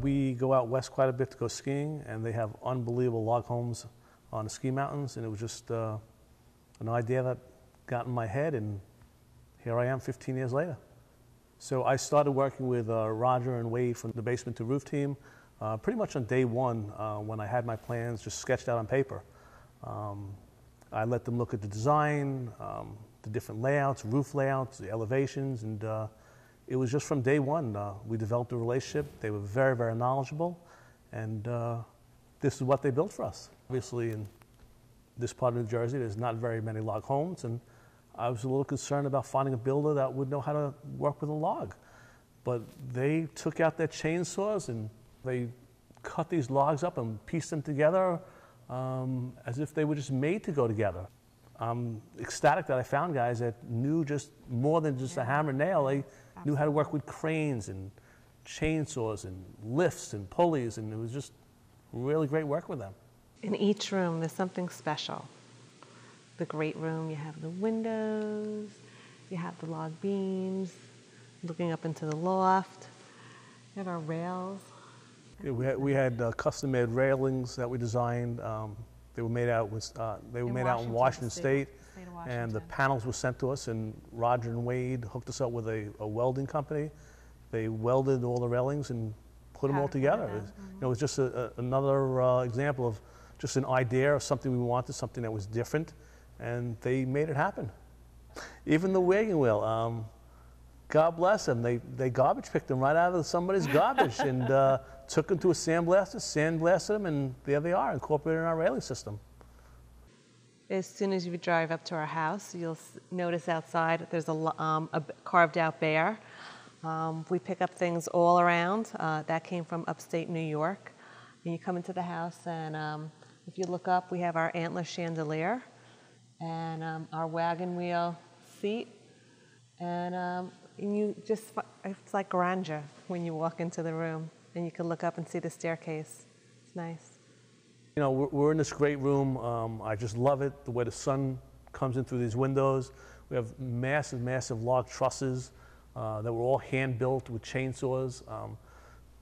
We go out west quite a bit to go skiing, and they have unbelievable log homes on the ski mountains, and it was just an idea that got in my head, and here I am 15 years later. So I started working with Roger and Wade from the Basement to Roof team pretty much on day one when I had my plans just sketched out on paper. I let them look at the design, the different layouts, roof layouts, the elevations, and it was just from day one. We developed a relationship. They were very, very knowledgeable, and this is what they built for us. Obviously, in this part of New Jersey, there's not very many log homes, and I was a little concerned about finding a builder that would know how to work with a log. But they took out their chainsaws and they cut these logs up and pieced them together as if they were just made to go together. I'm ecstatic that I found guys that knew just more than just a hammer and nail. They knew how to work with cranes and chainsaws and lifts and pulleys, and it was just really great work with them. In each room, there's something special. The great room, you have the windows, you have the log beams, looking up into the loft, you have our rails. Yeah, we had custom-made railings that we designed. They were made out in Washington State, and the panels were sent to us, and Roger and Wade hooked us up with a welding company. They welded all the railings and put them all together. It was just another example of just an idea of something we wanted, something that was different, and they made it happen. Even the wagon wheel, God bless them, they garbage picked them right out of somebody's garbage and took them to a sandblasted them, and there they are, incorporated in our railing system. As soon as you drive up to our house, you'll notice outside there's a carved out bear. We pick up things all around. That came from upstate New York. And you come into the house, and if you look up, we have our antler chandelier and our wagon wheel seat. And you just, it's like grandeur when you walk into the room, and you can look up and see the staircase. It's nice. You know, we're in this great room. I just love it, the way the sun comes in through these windows. We have massive, massive log trusses that were all hand-built with chainsaws.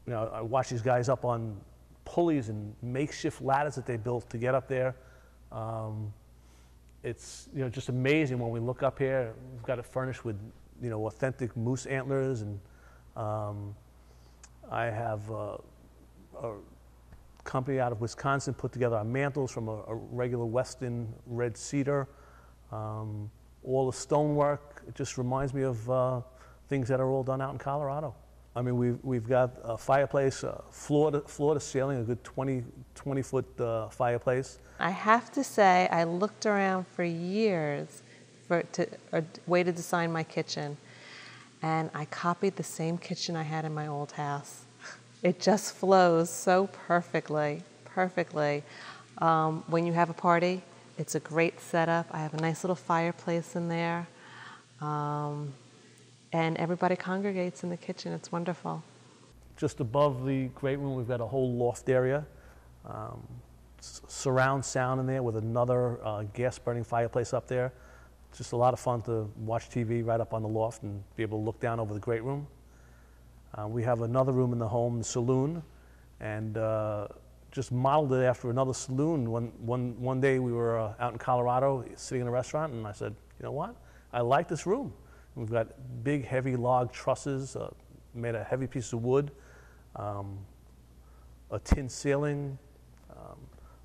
You know, I watch these guys up on pulleys and makeshift ladders that they built to get up there. It's, you know, just amazing when we look up here. We've got it furnished with, you know, authentic moose antlers, and I have a company out of Wisconsin put together our mantles from a regular Weston red cedar. All the stonework, it just reminds me of things that are all done out in Colorado. I mean, we've got a fireplace, floor to ceiling, a good 20-foot fireplace. I have to say, I looked around for years for a way to design my kitchen, and I copied the same kitchen I had in my old house. It just flows so perfectly, perfectly. When you have a party, it's a great setup. I have a nice little fireplace in there. And everybody congregates in the kitchen. It's wonderful. Just above the great room, we've got a whole loft area. Surround sound in there with another gas-burning fireplace up there. It's just a lot of fun to watch TV right up on the loft and be able to look down over the great room. We have another room in the home, the saloon, and just modeled it after another saloon. One day we were out in Colorado sitting in a restaurant, and I said, you know what? I like this room. We've got big, heavy log trusses made of heavy piece of wood, a tin ceiling,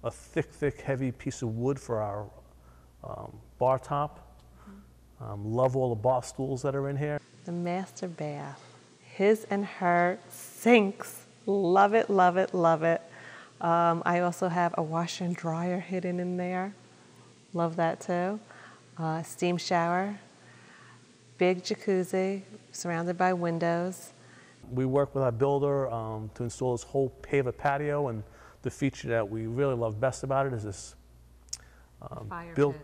a thick, heavy piece of wood for our bar top. Love all the bar stools that are in here. The master bath, his and her sinks. Love it, love it, love it. I also have a washer and dryer hidden in there. Love that too. Steam shower. Big jacuzzi, surrounded by windows. We work with our builder to install this whole paver patio, and the feature that we really love best about it is this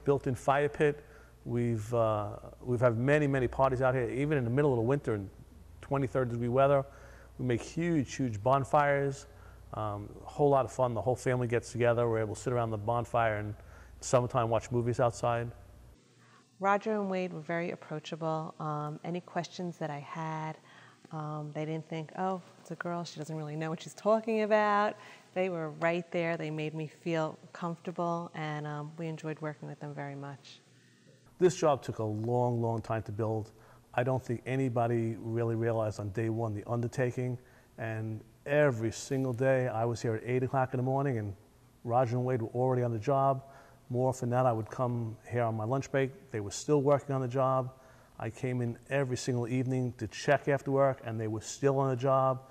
built-in fire pit. We've had many parties out here, even in the middle of the winter in 23rd degree weather. We make huge bonfires. A whole lot of fun. The whole family gets together. We're able to sit around the bonfire and in summertime watch movies outside. Roger and Wade were very approachable. Any questions that I had, They didn't think, oh, it's a girl, she doesn't really know what she's talking about. They were right there. They made me feel comfortable, and we enjoyed working with them very much. This job took a long, long time to build. I don't think anybody really realized on day one the undertaking, and every single day I was here at 8 o'clock in the morning, and Roger and Wade were already on the job. More often than not, I would come here on my lunch break. They were still working on the job. I came in every single evening to check after work, and they were still on the job.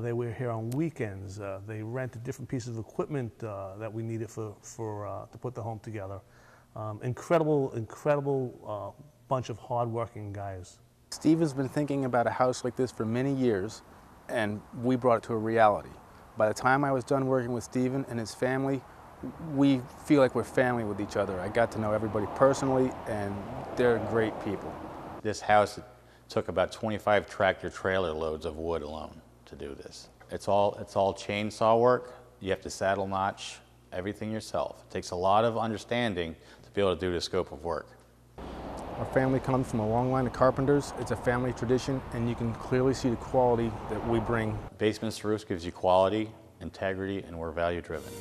They were here on weekends. They rented different pieces of equipment that we needed to put the home together. Incredible bunch of hardworking guys. Stephen's been thinking about a house like this for many years, and we brought it to a reality. By the time I was done working with Stephen and his family, we feel like we're family with each other. I got to know everybody personally, and they're great people. This house took about 25 tractor trailer loads of wood alone to do this. It's all chainsaw work. You have to saddle notch everything yourself. It takes a lot of understanding to be able to do this scope of work. Our family comes from a long line of carpenters. It's a family tradition, and you can clearly see the quality that we bring. Basements to Roofs gives you quality, integrity, and we're value driven.